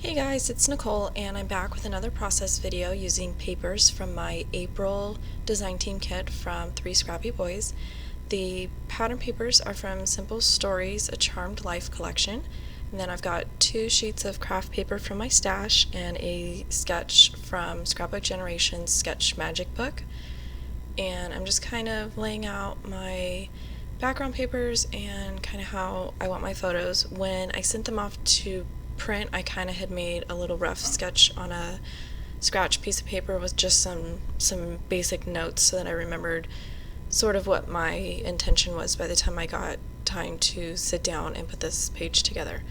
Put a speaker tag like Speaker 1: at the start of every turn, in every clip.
Speaker 1: Hey guys, it's Nicole and I'm back with another process video using papers from my April design team kit from 3 Scrappy Boys. The pattern papers are from Simple Stories, A Charmed Life collection. And then I've got 2 sheets of craft paper from my stash and a sketch from Scrapbook Generation's Sketch Magic book. And I'm just kind of laying out my background papers and kind of how I want my photos. When I sent them off to print, I kind of had made a little rough sketch on a scratch piece of paper with just some basic notes so that I remembered sort of what my intention was by the time I got time to sit down and put this page together.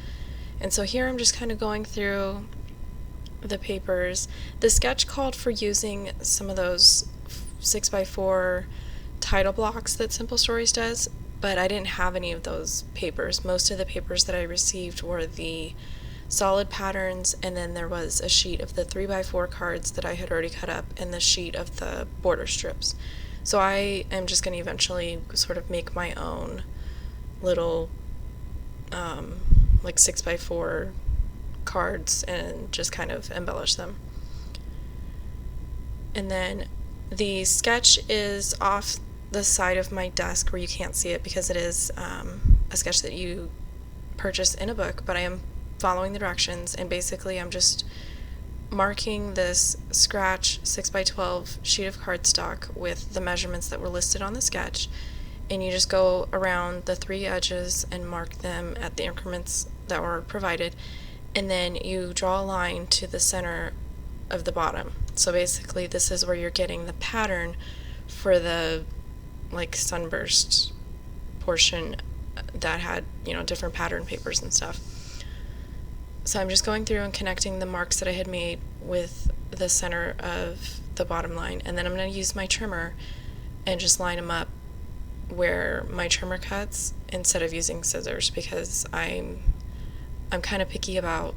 Speaker 1: And so here I'm just kind of going through the papers. The sketch called for using some of those 6x4 title blocks that Simple Stories does, but I didn't have any of those papers. Most of the papers that I received were the solid patterns, and then there was a sheet of the 3x4 cards that I had already cut up and the sheet of the border strips. So I am just going to eventually sort of make my own little like 6x4 cards and just kind of embellish them. And then the sketch is off the side of my desk where you can't see it because it is a sketch that you purchase in a book, but I am following the directions, and basically I'm just marking this scratch 6x12 sheet of cardstock with the measurements that were listed on the sketch, and you just go around the 3 edges and mark them at the increments that were provided, and then you draw a line to the center of the bottom. So basically this is where you're getting the pattern for the like sunburst portion that had, different pattern papers and stuff. So I'm just going through and connecting the marks that I had made with the center of the bottom line, and then I'm going to use my trimmer and just line them up where my trimmer cuts instead of using scissors, because I'm kind of picky about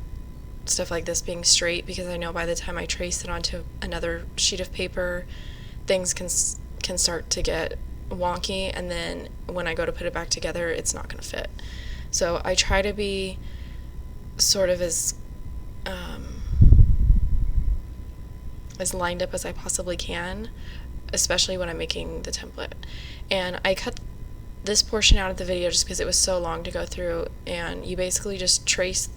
Speaker 1: stuff like this being straight, because I know by the time I trace it onto another sheet of paper, things can start to get wonky, and then when I go to put it back together, it's not going to fit. So I try to be sort of as lined up as I possibly can, especially when I'm making the template. And I cut this portion out of the video just because it was so long to go through, and you basically just trace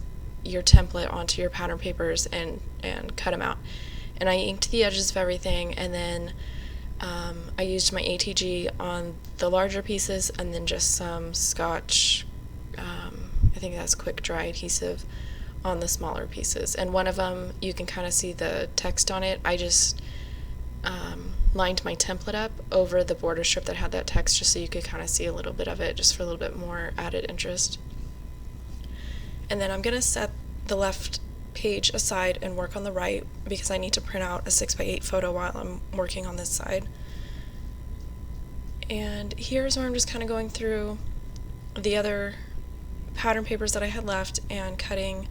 Speaker 1: your template onto your pattern papers and cut them out. And I inked the edges of everything, and then I used my ATG on the larger pieces, and then just some Scotch, I think that's quick dry adhesive, on the smaller pieces. And one of them, you can kind of see the text on it. I just lined my template up over the border strip that had that text, just so you could kind of see a little bit of it, just for a little bit more added interest. And then I'm going to set the left page aside and work on the right, because I need to print out a 6x8 photo while I'm working on this side. And here's where I'm just kind of going through the other pattern papers that I had left and cutting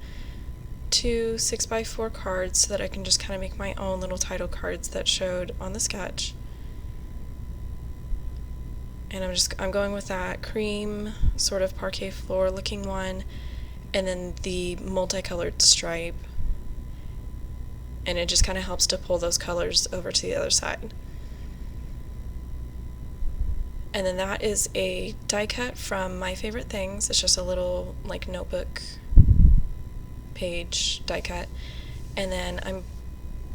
Speaker 1: 2 6x4 cards so that I can just kind of make my own little title cards that showed on the sketch. And I'm going with that cream sort of parquet floor looking one, and then the multicolored stripe, and it just kind of helps to pull those colors over to the other side. And then that is a die cut from My Favorite Things. It's just a little like notebook page die cut. And then I'm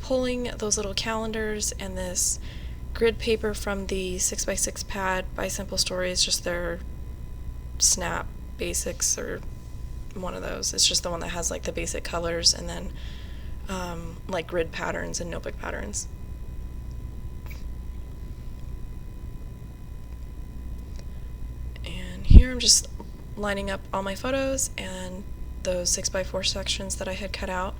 Speaker 1: pulling those little calendars and this grid paper from the 6x6 pad by Simple Stories, just their Snap Basics, or one of those. It's just the one that has like the basic colors, and then like grid patterns and notebook patterns. And here I'm just lining up all my photos and those 6x4 sections that I had cut out.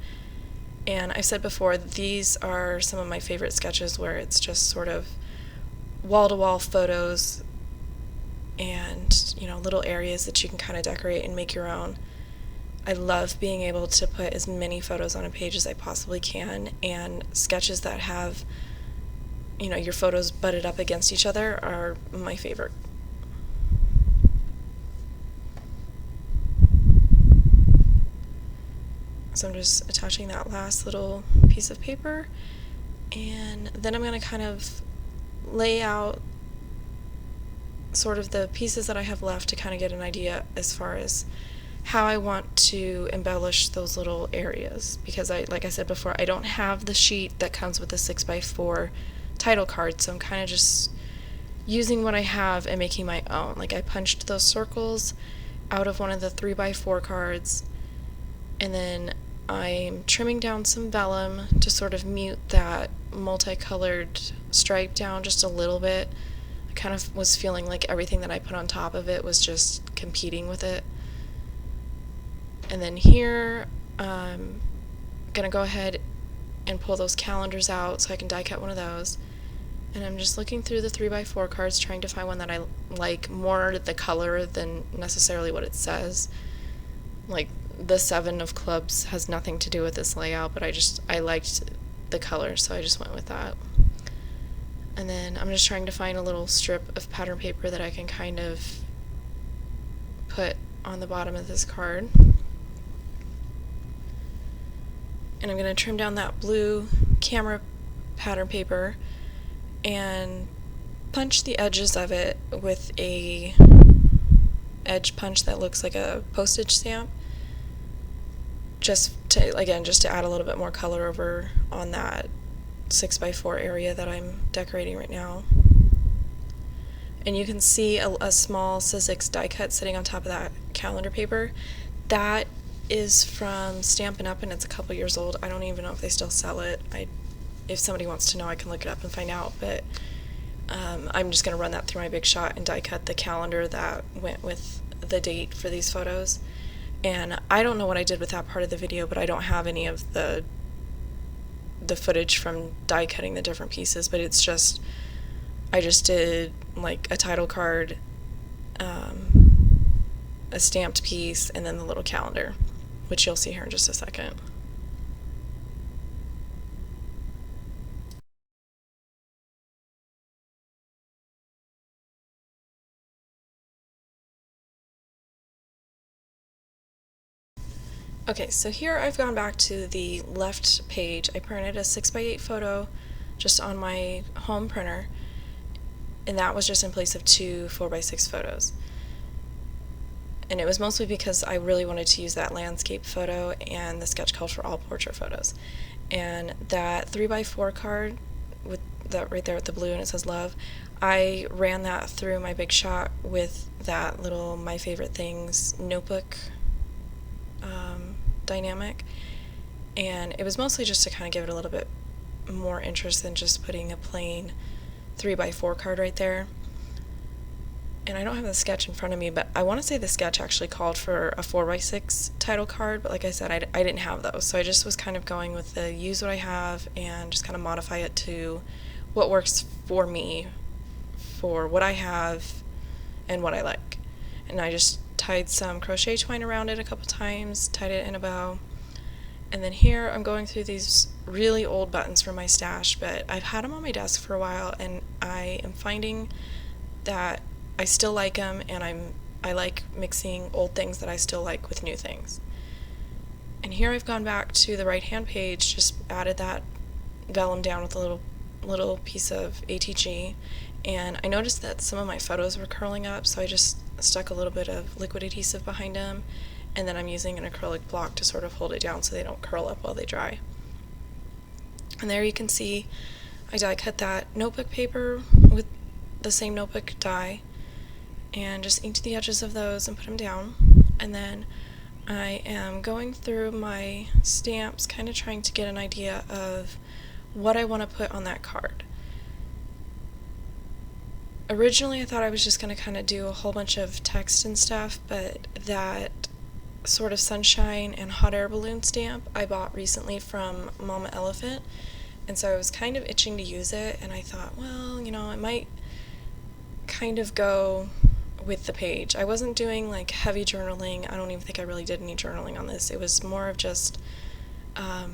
Speaker 1: And I've said before, these are some of my favorite sketches, where it's just sort of wall-to-wall photos and, little areas that you can kind of decorate and make your own. I love being able to put as many photos on a page as I possibly can, and sketches that have, your photos butted up against each other are my favorite. So I'm just attaching that last little piece of paper, and then I'm going to kind of lay out sort of the pieces that I have left to kind of get an idea as far as how I want to embellish those little areas, because like I said before, I don't have the sheet that comes with the 6x4 title card, so I'm kind of just using what I have and making my own. Like, I punched those circles out of one of the 3x4 cards, and then I'm trimming down some vellum to sort of mute that multicolored stripe down just a little bit. I kind of was feeling like everything that I put on top of it was just competing with it. And then here, I'm gonna go ahead and pull those calendars out so I can die cut one of those. And I'm just looking through the 3x4 cards, trying to find one that I like more the color than necessarily what it says. Like, the 7 of clubs has nothing to do with this layout, but I liked the color, so I just went with that. And then I'm just trying to find a little strip of pattern paper that I can kind of put on the bottom of this card. And I'm going to trim down that blue camera pattern paper and punch the edges of it with a edge punch that looks like a postage stamp, just to add a little bit more color over on that 6x4 area that I'm decorating right now. And you can see a small Sizzix die cut sitting on top of that calendar paper. That is from Stampin' Up, and it's a couple years old. I don't even know if they still sell it. If somebody wants to know, I can look it up and find out, but I'm just going to run that through my Big Shot and die cut the calendar that went with the date for these photos. And I don't know what I did with that part of the video, but I don't have any of the footage from die cutting the different pieces, but it's just, I just did like a title card, a stamped piece, and then the little calendar, which you'll see here in just a second. Okay, so here I've gone back to the left page. I printed a 6x8 photo just on my home printer, and that was just in place of 2 4x6 photos. And it was mostly because I really wanted to use that landscape photo, and the sketch called for all portrait photos. And that 3x4 card with that right there with the blue and it says love, I ran that through my Big Shot with that little My Favorite Things notebook dynamic, and it was mostly just to kind of give it a little bit more interest than just putting a plain 3x4 card right there. And I don't have the sketch in front of me, but I want to say the sketch actually called for a 4x6 title card, but like I said, I didn't have those, so I just was kind of going with the use what I have and just kind of modify it to what works for me, for what I have and what I like. And I just tied some crochet twine around it a couple times, tied it in a bow. And then here I'm going through these really old buttons from my stash, but I've had them on my desk for a while, and I am finding that I still like them, and I like mixing old things that I still like with new things. And here I've gone back to the right hand page, just added that vellum down with a little piece of ATG, and I noticed that some of my photos were curling up, so I just stuck a little bit of liquid adhesive behind them, and then I'm using an acrylic block to sort of hold it down so they don't curl up while they dry. And there you can see I die cut that notebook paper with the same notebook die, and just inked the edges of those and put them down. And then I am going through my stamps, kind of trying to get an idea of what I want to put on that card. Originally I thought I was just going to kind of do a whole bunch of text and stuff, but that sort of sunshine and hot air balloon stamp I bought recently from Mama Elephant, and so I was kind of itching to use it, and I thought, well, you know, it might kind of go with the page. I wasn't doing like heavy journaling. I don't even think I really did any journaling on this. It was more of just I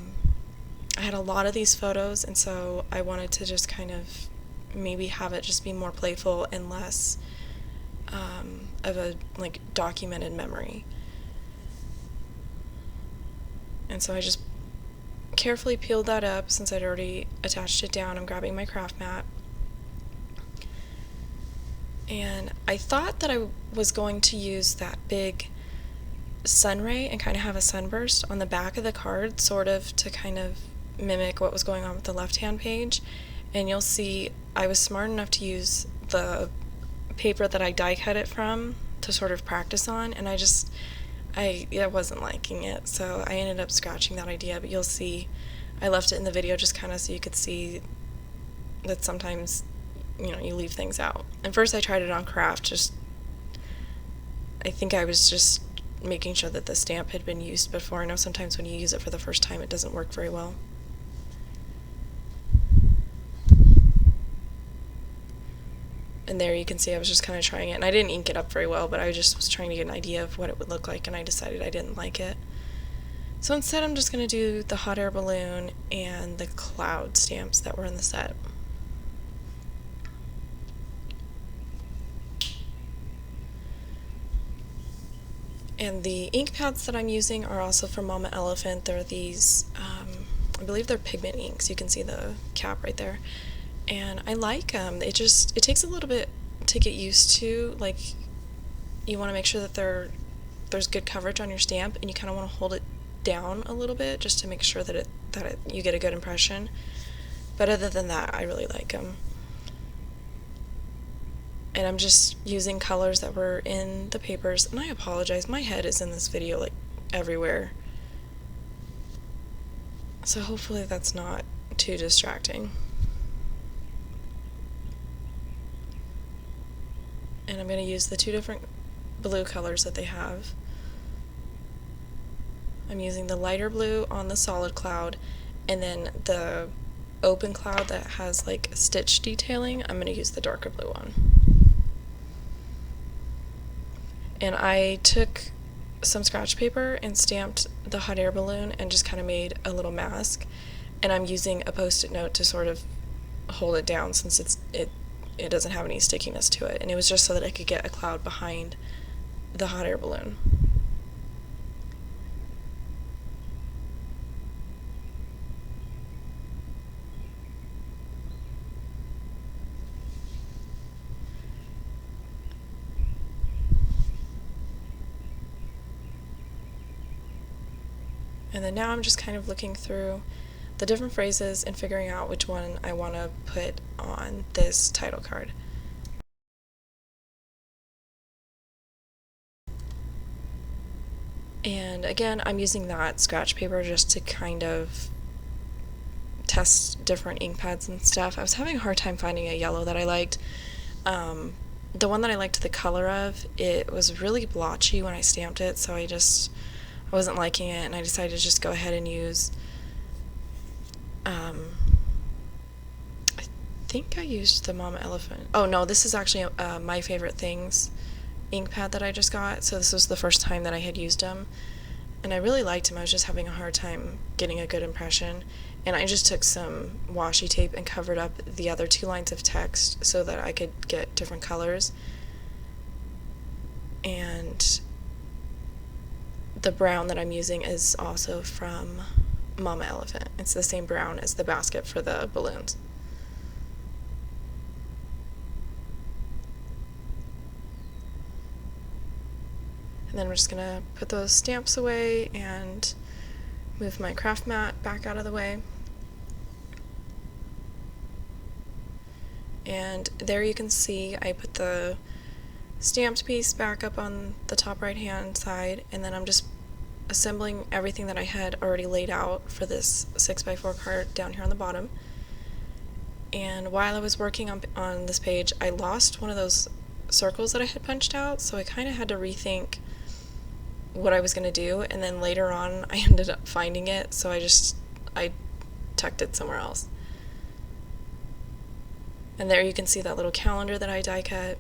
Speaker 1: had a lot of these photos, and so I wanted to just kind of maybe have it just be more playful and less of a like documented memory. And so I just carefully peeled that up. Since I'd already attached it down, I'm grabbing my craft mat. And I thought that I was going to use that big sun ray and kind of have a sunburst on the back of the card, sort of to kind of mimic what was going on with the left-hand page. And you'll see I was smart enough to use the paper that I die cut it from to sort of practice on, and I wasn't liking it, so I ended up scratching that idea. But you'll see I left it in the video just kind of so you could see that sometimes, you know, you leave things out. And first I tried it on craft, I think I was just making sure that the stamp had been used before. I know sometimes when you use it for the first time it doesn't work very well. And there you can see I was just kind of trying it, and I didn't ink it up very well, but I just was trying to get an idea of what it would look like, and I decided I didn't like it. So instead I'm just going to do the hot air balloon and the cloud stamps that were in the set. And the ink pads that I'm using are also from Mama Elephant. They're these, I believe they're pigment inks. You can see the cap right there. And I like them. It takes a little bit to get used to. Like, you want to make sure that there's good coverage on your stamp, and you kind of want to hold it down a little bit just to make sure that you get a good impression. But other than that, I really like them. And I'm just using colors that were in the papers. And I apologize, my head is in this video like everywhere. So hopefully that's not too distracting. And I'm going to use the two different blue colors that they have. I'm using the lighter blue on the solid cloud, and then the open cloud that has like stitch detailing, I'm going to use the darker blue one. And I took some scratch paper and stamped the hot air balloon and just kind of made a little mask. And I'm using a post-it note to sort of hold it down since it doesn't have any stickiness to it. And it was just so that I could get a cloud behind the hot air balloon. And then now I'm just kind of looking through the different phrases and figuring out which one I want to put on this title card. And again, I'm using that scratch paper just to kind of test different ink pads and stuff. I was having a hard time finding a yellow that I liked. The one that I liked the color of, it was really blotchy when I stamped it, so I wasn't liking it, and I decided to just go ahead and use, I think I used the Mama Elephant. Oh no, this is actually My Favorite Things ink pad that I just got, so this was the first time that I had used them, and I really liked them. I was just having a hard time getting a good impression, and I just took some washi tape and covered up the other two lines of text so that I could get different colors. And the brown that I'm using is also from Mama Elephant. It's the same brown as the basket for the balloons. And then I'm just gonna put those stamps away and move my craft mat back out of the way. And there you can see I put the stamped piece back up on the top right hand side, and then I'm just assembling everything that I had already laid out for this 6x4 card down here on the bottom. And while I was working on this page, I lost one of those circles that I had punched out, so I kind of had to rethink what I was going to do, and then later on I ended up finding it, so I tucked it somewhere else. And there you can see that little calendar that I die cut.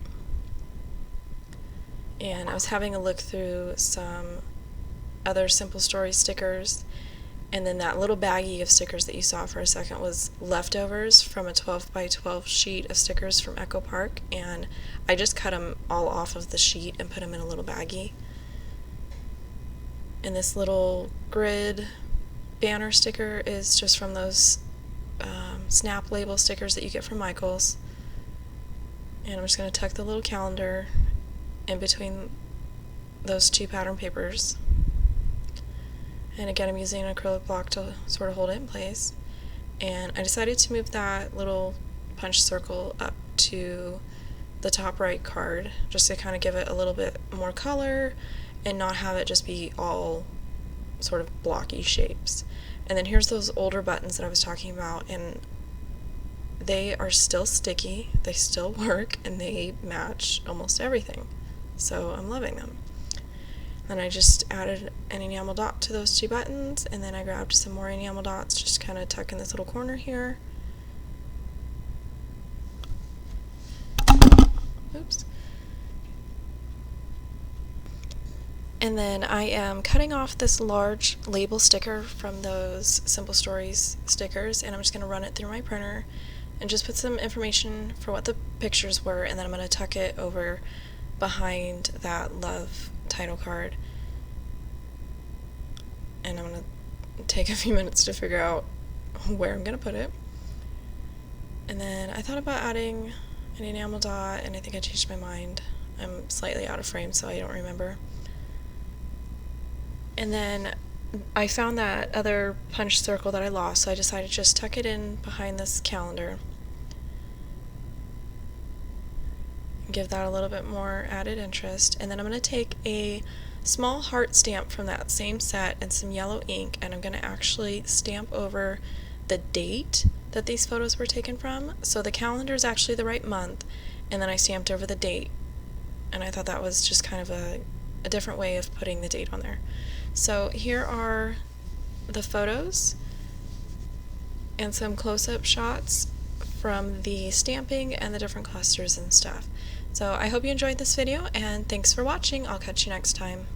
Speaker 1: And I was having a look through some other Simple Story stickers, and then that little baggie of stickers that you saw for a second was leftovers from a 12x12 sheet of stickers from Echo Park, and I just cut them all off of the sheet and put them in a little baggie. And this little grid banner sticker is just from those snap label stickers that you get from Michael's. And I'm just going to tuck the little calendar in between those two pattern papers. And again, I'm using an acrylic block to sort of hold it in place. And I decided to move that little punch circle up to the top right card just to kind of give it a little bit more color and not have it just be all sort of blocky shapes. And then here's those older buttons that I was talking about, and they are still sticky, they still work, and they match almost everything. So I'm loving them. Then I just added an enamel dot to those two buttons, and then I grabbed some more enamel dots, just kind of tuck in this little corner here. Oops. And then I am cutting off this large label sticker from those Simple Stories stickers, and I'm just going to run it through my printer and just put some information for what the pictures were, and then I'm going to tuck it over behind that love title card. And I'm going to take a few minutes to figure out where I'm going to put it. And then I thought about adding an enamel dot, and I think I changed my mind. I'm slightly out of frame, so I don't remember. And then I found that other punch circle that I lost, so I decided to just tuck it in behind this calendar. Give that a little bit more added interest. And then I'm going to take a small heart stamp from that same set and some yellow ink, and I'm going to actually stamp over the date that these photos were taken from. So the calendar is actually the right month, and then I stamped over the date. And I thought that was just kind of a different way of putting the date on there. So here are the photos and some close-up shots from the stamping and the different clusters and stuff. So I hope you enjoyed this video, and thanks for watching. I'll catch you next time.